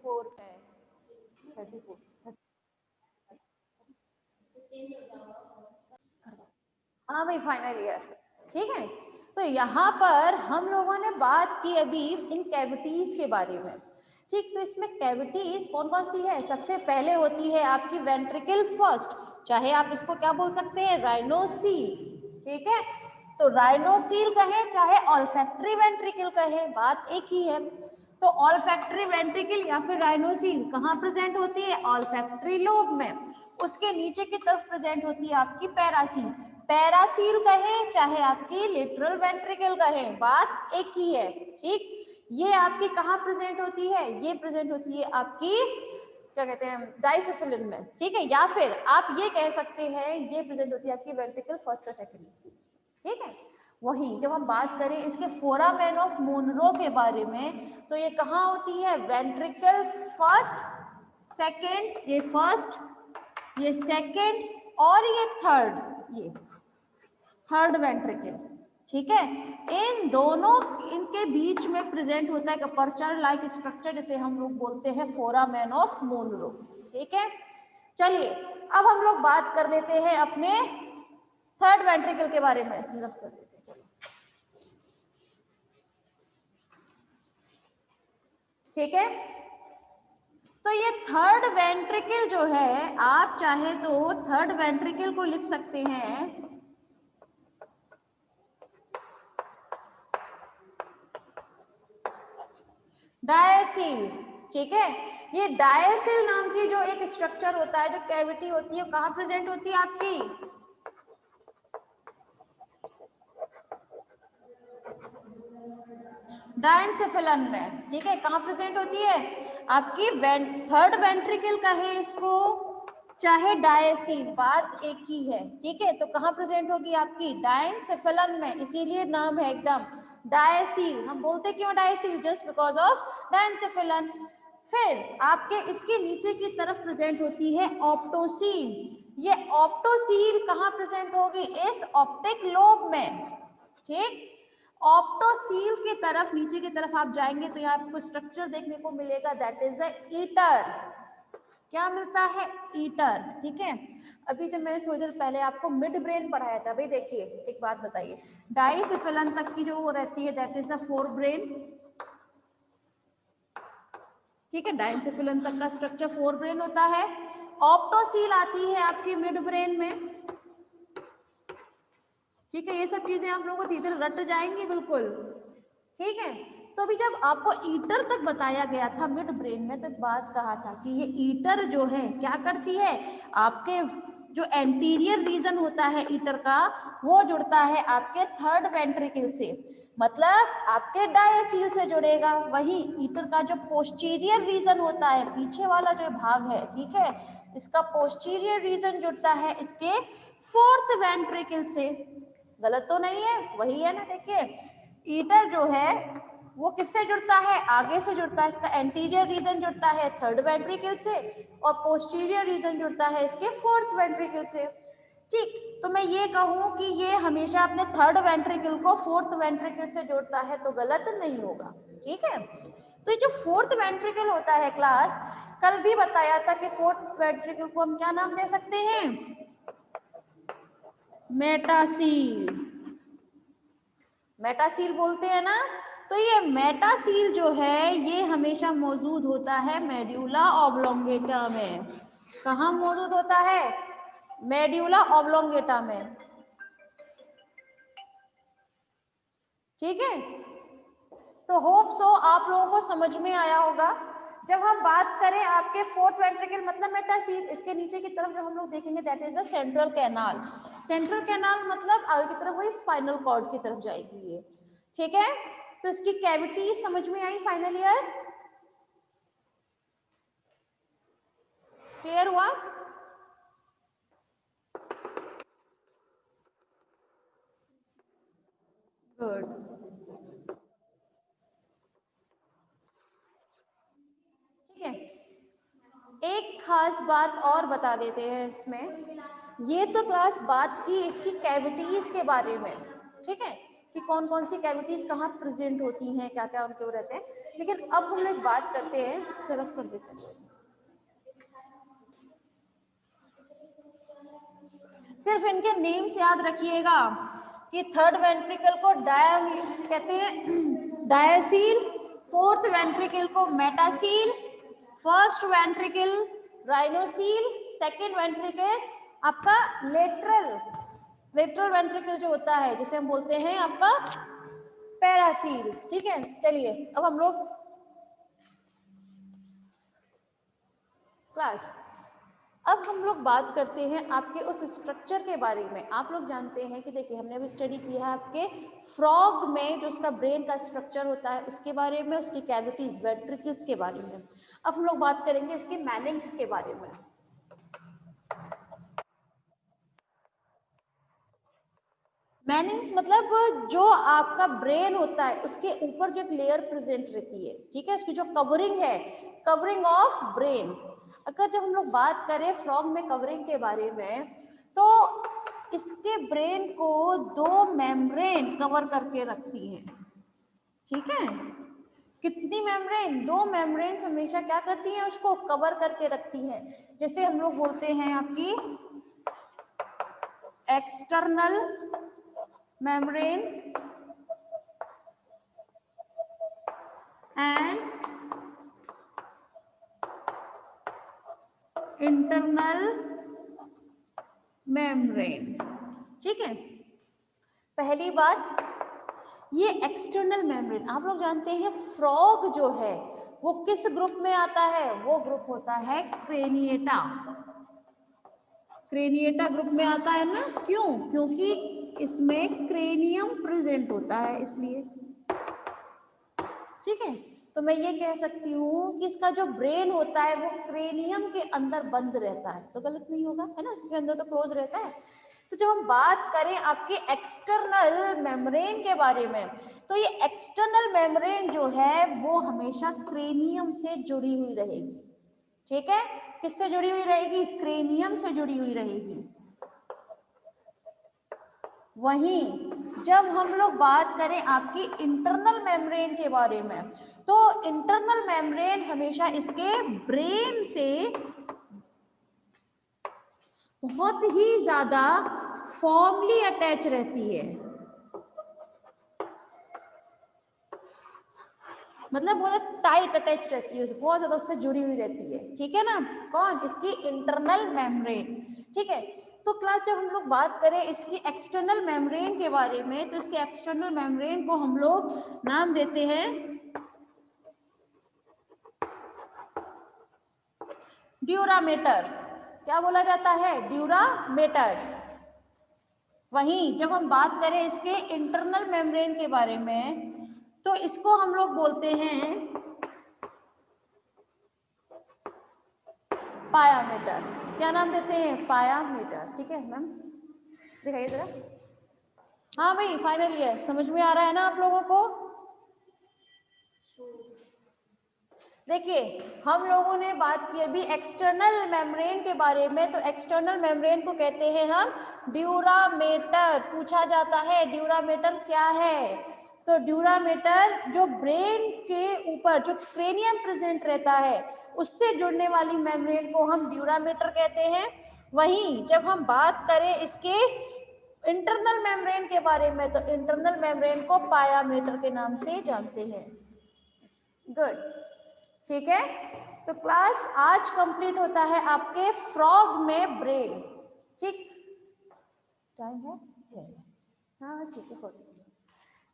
34 है, 34। हाँ भाई फाइनल ईयर, ठीक है। तो यहाँ पर हम लोगों ने बात की अभी इन कैविटीज के बारे में, ठीक। तो इसमें कैविटीज कौन कौन सी है? सबसे पहले होती है आपकी वेंट्रिकल फर्स्ट, चाहे आप इसको क्या बोल सकते हैं, राइनोसील, ठीक है। तो राइनोसील कहें चाहे ऑल्फैक्टरी वेंट्रिकल कहें, बात एक ही है। तो ऑल्फैक्टरी वेंट्रिकल या फिर राइनोसील कहाँ प्रेजेंट होती है? ऑल्फैक्टरी लोब में। उसके नीचे की तरफ प्रेजेंट होती है आपकी पैरासील, पैरासील कहें चाहे आपकी लेटरल वेंट्रिकल कहें, बात एक ही है, ठीक। ये आपकी कहाँ प्रेजेंट होती है? ये प्रेजेंट होती है आपकी क्या कहते हैं, डाइसिफिलिन में, ठीक है। या फिर आप ये कह सकते हैं ये प्रेजेंट होती है आपकी वेंट्रिकल फर्स्ट और सेकंड, ठीक है। वही जब हम बात करें इसके फोरामेन ऑफ मोनरो के बारे में, तो ये कहाँ होती है? वेंट्रिकल फर्स्ट, सेकंड, ये फर्स्ट, ये सेकंड और ये थर्ड, ये थर्ड वेंट्रिकल, ठीक है। इन दोनों इनके बीच में प्रेजेंट होता है अपर्चर लाइक स्ट्रक्चर, जिसे हम लोग बोलते हैं फोरामेन ऑफ मोनरो, ठीक है। चलिए अब हम लोग बात कर लेते हैं अपने थर्ड वेंट्रिकल के बारे में, सिर्फ कर देते हैं, चलो, ठीक है। तो ये थर्ड वेंट्रिकल जो है, आप चाहे तो थर्ड वेंट्रिकल को लिख सकते हैं डायसील, ठीक है। ये डायसील नाम की जो एक स्ट्रक्चर होता है, जो कैविटी होती है, कहाँ प्रेजेंट होती है आपकी? डायनसेफेलन में, ठीक है। कहाँ प्रेजेंट होती है? आपकी थर्ड वेंट्रिकल कहे इसको चाहे डायसील, बात एक ही है, ठीक है। तो कहाँ प्रेजेंट होगी आपकी? डायनसेफेलन में, इसीलिए नाम है एकदम डायसील। हम बोलते क्यों diocoel? Just because of diencephalon. फिर आपके इसके नीचे की तरफ प्रेजेंट होती है ऑप्टोसील। ये ऑप्टोसील कहाँ प्रेजेंट होगी? इस ऑप्टिक लोब में, ठीक। ऑप्टोसील की तरफ नीचे की तरफ आप जाएंगे तो यहाँ आपको स्ट्रक्चर देखने को मिलेगा, दैट इज अ ईटर। क्या मिलता है? ईटर, ठीक है। अभी जब मैंने थोड़ी देर पहले आपको मिड ब्रेन पढ़ाया था, भाई देखिए एक बात बताइए, डाइसिफिलन तक की जो वो रहती है that is a fore brain, ठीक है। डाइसिफिलन तक का स्ट्रक्चर फोर ब्रेन होता है। ऑप्टोसील आती है आपकी मिड ब्रेन में, ठीक है। ये सब चीजें आप लोगों को धीरे धीरे रट जाएंगी बिल्कुल, ठीक है। तो अभी जब आपको ईटर तक बताया गया था मिड ब्रेन में, तो एक बात कहा था कि ये ईटर जो है क्या करती है, आपके जो एंटीरियर रीजन होता है ईटर का, वो जुड़ता है आपके थर्ड वेंट्रिकल से, मतलब आपके डायसील से जुड़ेगा। वही ईटर का जो पोस्टीरियर रीजन होता है, पीछे वाला जो भाग है, ठीक है, इसका पोस्टीरियर रीजन जुड़ता है इसके फोर्थ वेंट्रिकल से। गलत तो नहीं है? वही है ना, देखिए ईटर जो है वो किससे जुड़ता है? आगे से जुड़ता है, इसका एंटीरियर रीजन जुड़ता है थर्ड वेंट्रिकल से, और पोस्टीरियर रीजन जुड़ता है इसके फोर्थ वेंट्रिकल से, ठीक। तो मैं ये कहूं कि ये हमेशा अपने थर्ड वेंट्रिकल को फोर्थ वेंट्रिकल से जोड़ता है, तो गलत नहीं होगा, ठीक है। तो ये जो फोर्थ वेंट्रिकल होता है क्लास, कल भी बताया था कि फोर्थ वेंट्रिकल को हम क्या नाम दे सकते हैं? मेटासील, मेटासील बोलते हैं ना। तो ये मेटासील जो है ये हमेशा मौजूद होता है मेड्यूला ऑब्लोंगेटा में। कहाँ मौजूद होता है? मेड्यूला ऑब्लोंगेटा में, ठीक है। तो होप सो आप लोगों को समझ में आया होगा। जब हम बात करें आपके फोर्थ वेंट्रिकल मतलब मेटासील, इसके नीचे की तरफ जो हम लोग देखेंगे that is the central canal. Central canal मतलब आगे की तरफ वही स्पाइनल कॉर्ड की तरफ जाएगी ये, ठीक है। तो इसकी कैविटी समझ में आई? फाइनल ईयर क्लियर हुआ? गुड, ठीक है। एक खास बात और बता देते हैं इसमें, ये तो क्लास बात थी इसकी कैविटीज के बारे में, ठीक है। कि कौन कौन सी कैविटीज कहाँ प्रेजेंट होती हैं, क्या क्या उनके वो रहते हैं। लेकिन अब हम लोग बात करते हैं सिर्फ सिर्फ इनके नेम से याद रखिएगा कि थर्ड वेंट्रिकल को कहते हैं डायसील, फोर्थ वेंट्रिकल को मेटासील, फर्स्ट वेंट्रिकल राइनोसील, सेकंड वेंट्रिकल आपका लेटरल वेंट्रिकल जो होता है जिसे हम बोलते हैं आपका पैरासील। ठीक है, चलिए अब हम लोग क्लास अब हम लोग बात करते हैं आपके उस स्ट्रक्चर के बारे में। आप लोग जानते हैं कि देखिए हमने भी स्टडी किया है आपके फ्रॉग में जो उसका ब्रेन का स्ट्रक्चर होता है उसके बारे में, उसकी कैविटीज वेंट्रिकल्स के बारे में। अब हम लोग बात करेंगे इसके मैनिंग्स के बारे में। मैनिंग्स मतलब जो आपका ब्रेन होता है उसके ऊपर जो एक लेयर प्रेजेंट रहती है, ठीक है, उसकी जो कवरिंग है, कवरिंग ऑफ ब्रेन। अगर जब हम लोग बात करें फ्रॉग में कवरिंग के बारे में तो इसके ब्रेन को दो मेम्ब्रेन कवर करके रखती है। ठीक है, कितनी मेम्ब्रेन? दो मेम्ब्रेन हमेशा क्या करती हैं, उसको कवर करके रखती हैं। जैसे हम लोग बोलते हैं आपकी external membrane and internal membrane. ठीक है, पहली बात ये एक्सटर्नल मेम्ब्रेन, आप लोग जानते हैं फ्रॉग जो है वो किस ग्रुप में आता है? वो ग्रुप होता है क्रेनिएटा। क्रेनिएटा ग्रुप में आता है ना, क्यों? क्योंकि इसमें क्रेनियम प्रेजेंट होता है इसलिए। ठीक है, तो मैं ये कह सकती हूँ कि इसका जो ब्रेन होता है वो क्रेनियम के अंदर बंद रहता है, तो गलत नहीं होगा, है ना, इसके अंदर तो क्लोज रहता है। तो जब हम बात करें आपके एक्सटर्नल मेम्ब्रेन के बारे में तो ये एक्सटर्नल मेम्ब्रेन जो है वो हमेशा क्रेनियम से जुड़ी हुई रहेगी। ठीक है, किससे जुड़ी हुई रहेगी? क्रेनियम से जुड़ी हुई रहेगी। वहीं जब हम लोग बात करें आपकी इंटरनल मेम्ब्रेन के बारे में तो इंटरनल मेम्ब्रेन हमेशा इसके ब्रेन से बहुत ही ज्यादा फॉर्मली अटैच रहती है, मतलब बहुत टाइट अटैच रहती है, बहुत ज्यादा उससे जुड़ी हुई रहती है। ठीक है ना, कौन? इसकी इंटरनल मेम्ब्रेन। ठीक है, तो क्लास जब हम लोग बात करें इसकी एक्सटर्नल मेम्ब्रेन के बारे में तो इसके एक्सटर्नल मेम्ब्रेन को हम लोग नाम देते हैं ड्यूरामेटर। क्या बोला जाता है? ड्यूरामेटर। वहीं जब हम बात करें इसके इंटरनल मेम्ब्रेन के बारे में तो इसको हम लोग बोलते हैं पायामीटर। क्या नाम देते हैं? पायामीटर। ठीक है मैम, दिखाइए जरा। हाँ भाई, फाइनल ईयर समझ में आ रहा है ना आप लोगों को? देखिए हम लोगों ने बात की अभी एक्सटर्नल मेम्ब्रेन के बारे में, तो एक्सटर्नल मेम्ब्रेन को कहते हैं हम ड्यूरामेटर। पूछा जाता है ड्यूरामेटर क्या है, तो ड्यूरामेटर जो ब्रेन के ऊपर जो क्रेनियम प्रेजेंट रहता है उससे जुड़ने वाली मेम्ब्रेन को हम ड्यूरामेटर कहते हैं। वहीं जब हम बात करें इसके इंटरनल मेम्ब्रेन के बारे में तो इंटरनल मेम्ब्रेन को पायामीटर के नाम से जानते हैं। गुड, ठीक है, तो क्लास आज कंप्लीट होता है आपके फ्रॉग में ब्रेन। ठीक, टाइम है? हाँ ठीक है,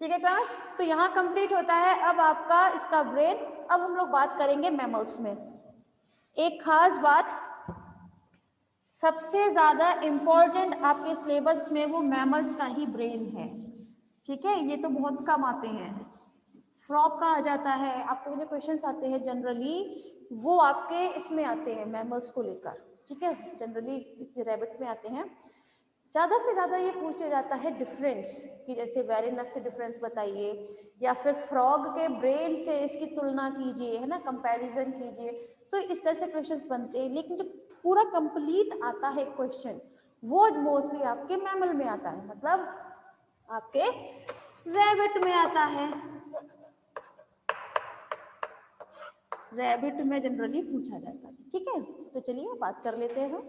ठीक है क्लास, तो यहाँ कंप्लीट होता है अब आपका इसका ब्रेन। अब हम लोग बात करेंगे मैमल्स में। एक खास बात, सबसे ज्यादा इंपॉर्टेंट आपके सिलेबस में वो मैमल्स का ही ब्रेन है। ठीक है, ये तो बहुत कम आते हैं। फ्रॉग का आ जाता है, आपको जो क्वेश्चंस आते हैं जनरली वो आपके इसमें आते हैं मैमल्स को लेकर। ठीक है, जनरली इस रैबिट में आते हैं। ज़्यादा से ज़्यादा ये पूछा जाता है डिफरेंस कि जैसे वेरिनस से डिफरेंस बताइए या फिर फ्रॉग के ब्रेन से इसकी तुलना कीजिए, है ना, कंपैरिजन कीजिए, तो इस तरह से क्वेश्चंस बनते हैं। लेकिन जो पूरा कंप्लीट आता है क्वेश्चन वो मोस्टली आपके मैमल में आता है, मतलब आपके रैबिट में आता है, रैबिट में जनरली पूछा जाता है। ठीक है, तो चलिए बात कर लेते हैं।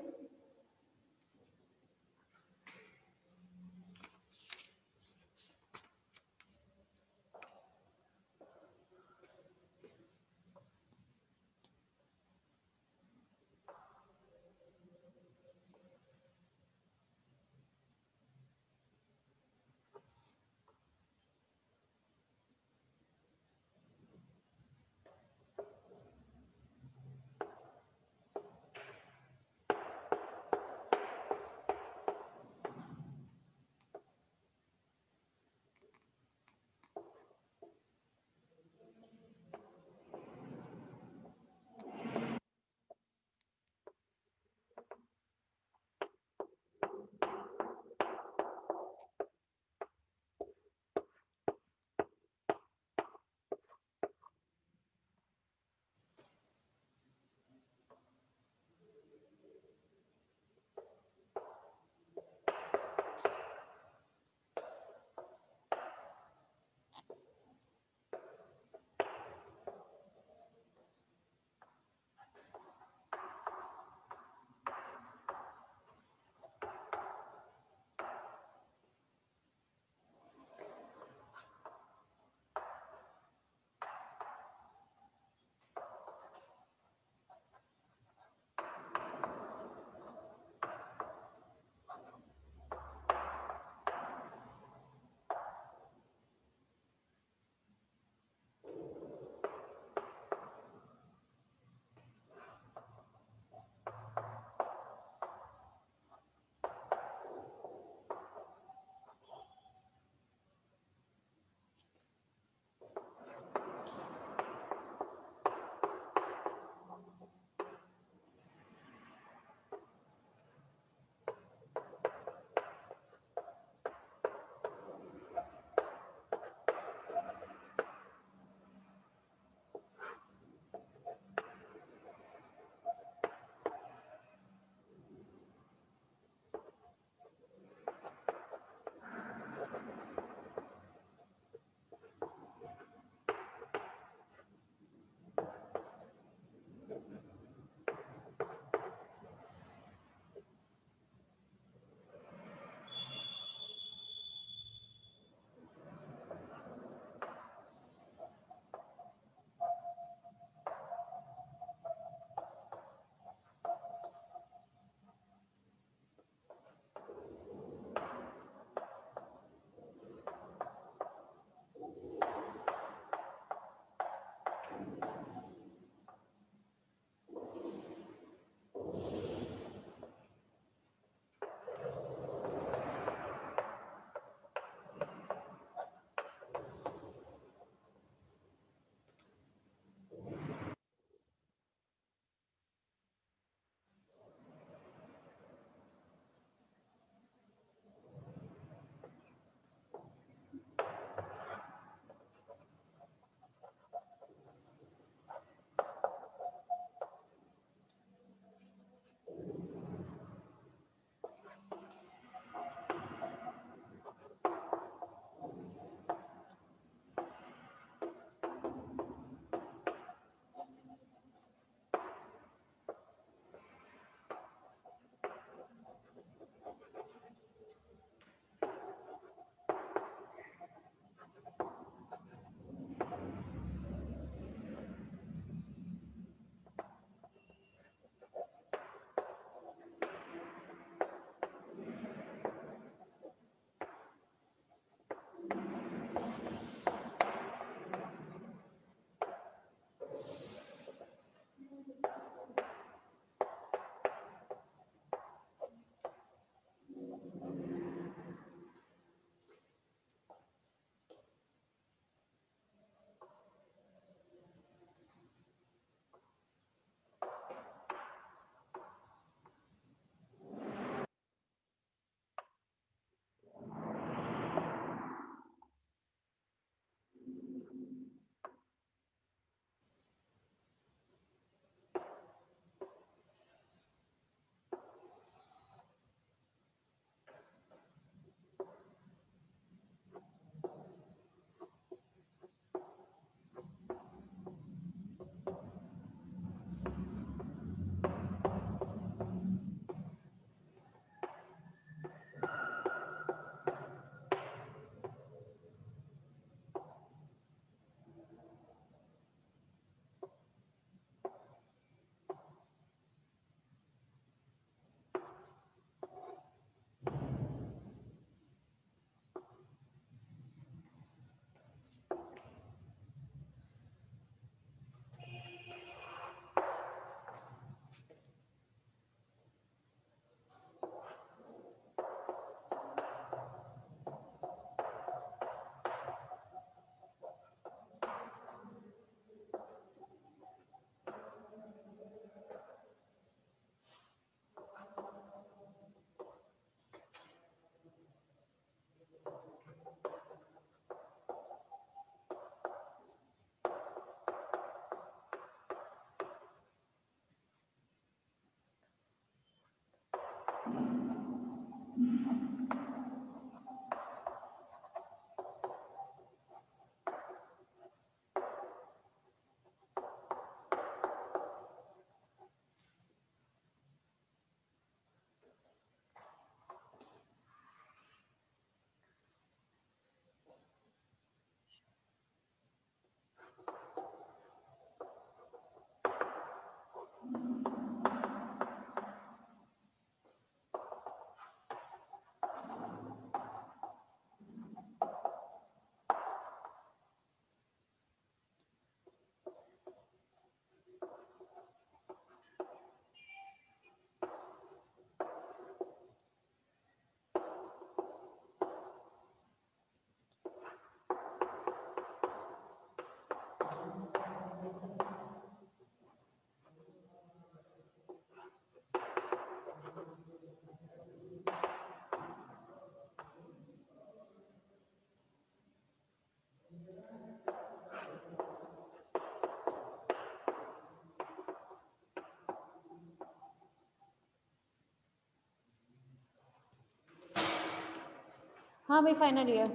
हाँ भाई फाइनल ईयर,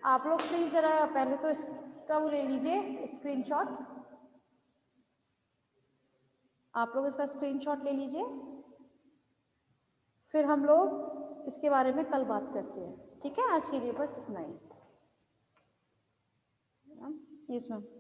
आप लोग प्लीज जरा पहले तो इसका वो ले लीजिए स्क्रीनशॉट, आप लोग इसका स्क्रीनशॉट ले लीजिए, फिर हम लोग इसके बारे में कल बात करते हैं, ठीक है। आज के लिए बस इतना ही। Yes ma'am.